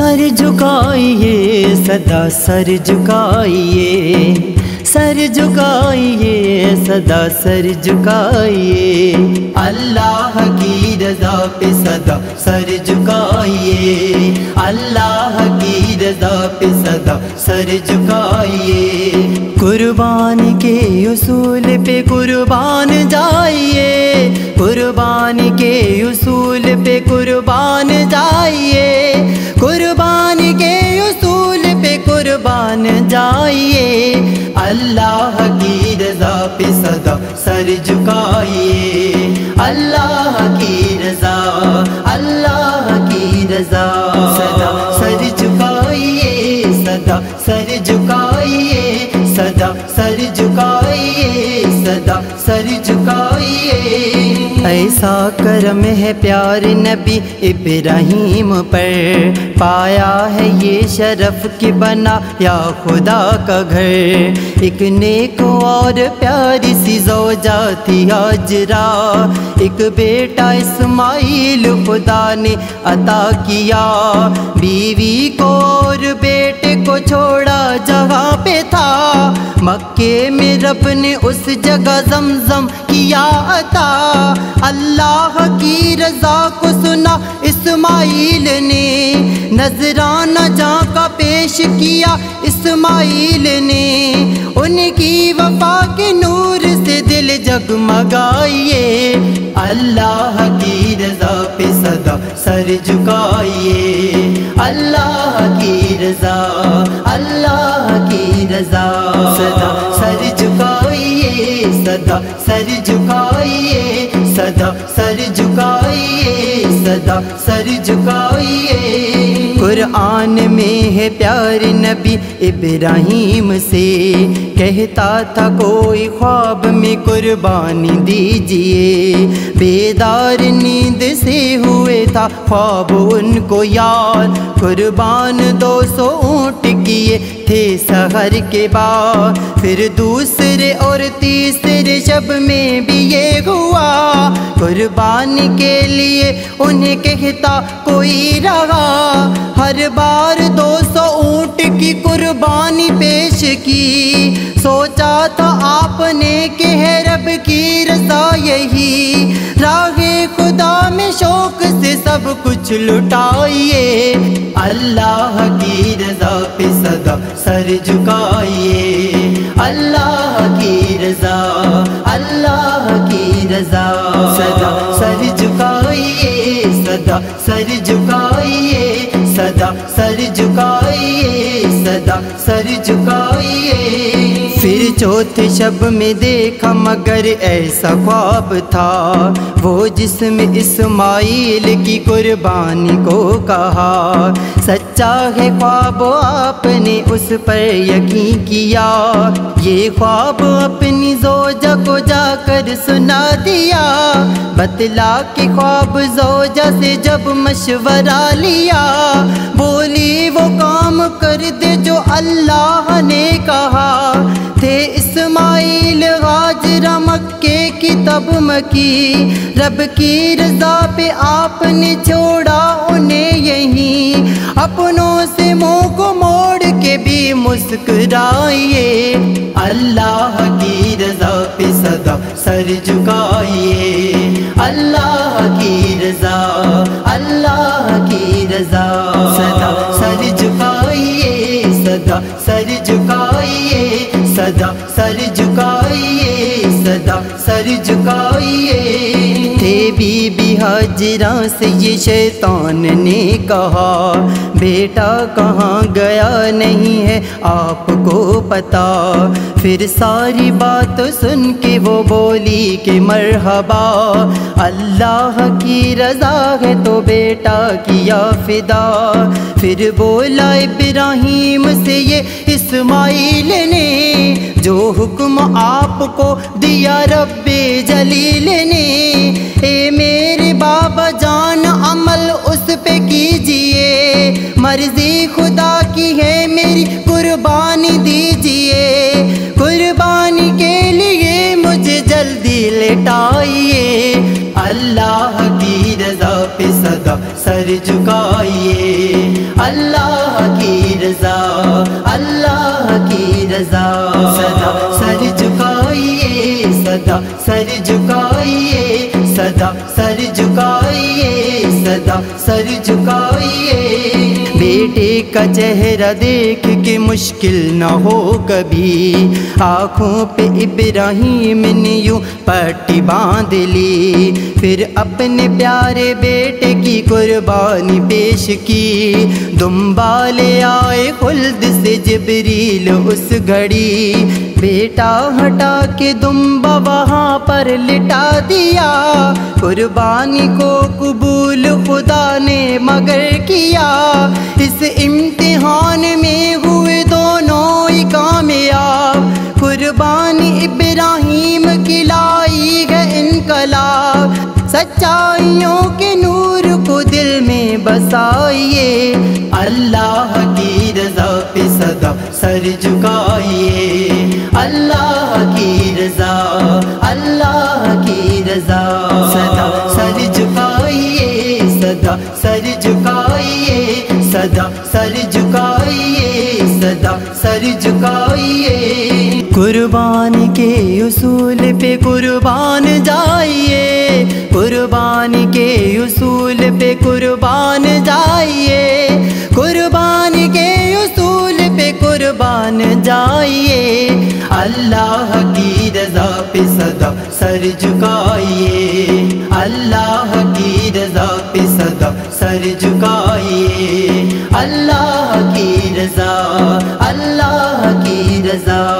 سر جھکائیے سدا سر جھکائیے، سر جھکائیے سدا سر جھکائیے، اللہ کی رضا پہ سدا سر جھکائیے، اللہ کی رضا پہ سدا سر جھکائیے، قربان کے اصول پہ قربان جائیے، قربان کے اصول پہ قربان جائیے، قربان کے اصول پہ قربان جائیے، اللہ کی رضا پہ سدا سر جھکائیے، اللہ کی رضا، اللہ کی رضا، سدا سر جھکائیے، سدا سر جھکائیے، سدا سر جھکائیے، سدا سر جھکائیے، ایسا کرم ہے پیار نبی ابراہیم پر، پایا ہے یہ شرف کہ بنا یا خدا کا گھر، ایک نیک اور پیاری سی زوجہ تھی ہاجرہ، ایک بیٹا اسماعیل خدا نے عطا کیا، بیوی کو اور بیٹے کو چھوڑا جہاں پہ تھا، مکے میں رب نے اس جگہ زمزم کیا عطا، اللہ کی رضا کو سنا اسماعیل نے، نذرانہ جاں کا پیش کیا اسماعیل نے، ان کی وفا کے نور سے دل جگمگائیے، اللہ کی رضا پہ سدا سر جھکائیے، اللہ کی رضا، اللہ کی رضا، سدا سر جھکائیے، سدا سر جھکائیے، سدا سر جھکائیے، سدا سر جھکائیے، قرآن میں ہے پیار نبی ابراہیم سے، کہتا تھا کوئی خواب میں قربانی دیجئے، بیدار نیند سے ہوئے تھا خواب ان کو یاد، قربان 200 اونٹ کیے تھے سحر کے بعد، پھر دوسرے اور تیسرے شب میں بھی یہ ہوا، قربانی کے لیے انہیں کہتا کوئی رہا، ہر بار 200 اونٹ کی قربانی پیش کی، سوچا تھا آپ نے کہ ہے رب کی رضا یہی، راہ خدا میں شوق سے سب کچھ لٹائیے، اللہ کی رضا پہ سدا سر جھکائیے، اللہ کی رضا، اللہ کی رضا، سدا سر جھکائیے، سدا سر جھکائیے، سدا سر جھکائیے، سدا سر جھکائیے، پھر چوتھے شب میں دیکھا مگر ایسا خواب تھا، وہ جس میں اسماعیل کی قربانی کو کہا، سچا ہے خواب آپ نے اس پر یقین کیا، یہ خواب اپنی زوجہ کو جا کر سنا دیا، بتلا کے خواب زوجہ سے جب مشورہ لیا، بولی وہ کام کر دے جو اللہ نے کہا، تھے اسماعیل ہاجرہ مکے کی تب مکی، رب کی رضا پہ آپ نے چھوڑا انہیں یہیں، اپنوں سے منہ کو موڑ کے بھی مسکرائیے، اللہ کی رضا پہ سدا سر جھکائیے، اللہ کی رضا، اللہ کی رضا، سدا سر جھکائیے، سدا سر جھکائیے، سدا سر جھکائیے، سدا سر جھکائیے، تھے بی بی ہاجرہ سے یہ شیطان نے کہا، بیٹا کہاں گیا نہیں ہے آپ کو پتا، پھر ساری بات سن کے وہ بولی کہ مرحبا، اللہ کی رضا ہے تو بیٹا کیا فدا، پھر بولا ابراہیم سے یہ اسماعیل نے، جو حکم آپ کو دیا رب جلیل نے، اے میرے بابا جان عمل اس پہ کیجئے، مرضی خدا کی ہے میری قربانی دیجئے، قربانی کے لیے مجھے جلدی لٹائیے، اللہ کی رضا پہ سدا سر جھکائیے، اللہ کی رضا، اللہ کی رضا، سدا سر جھکائیے، سدا سر جھکائیے، سدا سر جھکائیے، سدا سر جھکائیے۔ بیٹے کا چہرہ دیکھ کے مشکل نہ ہو کبھی، آنکھوں پہ ابراہیم نے یوں پٹی باندھ لی، پھر اپنے پیارے بیٹے کی قربانی پیش کی۔ دنبالے آئے خلد سے جبریل اس گھڑی، بیٹا ہٹا کے دمبا وہاں پر لٹا دیا، قربانی کو قبول خدا نے مگر کیا۔ اس امتحان میں ہوئے دونوں ہی کامیاب، قربانی ابراہیم کی لائی ہے انقلاب۔ سچائیوں کے نور کو دل میں بسائیے، اللہ کی رضا پہ سدا سر جھکائیے، اللہ کی رضا، اللہ کی رضا، سدا سر جھکائیے، سدا سر جھکائیے، سدا سر جھکائیے، سدا سر جھکائیے۔ قربانی کے اصول پہ قربان جائیے، قربانی کے اصول پہ قربان جائیے، قربانی کے اصول پہ قربان جائیے، اللہ کی رضا پہ سدا سر جھکائیے، اللہ کی رضا پہ سدا سر جھکائیے، اللہ کی رضا، اللہ کی رضا۔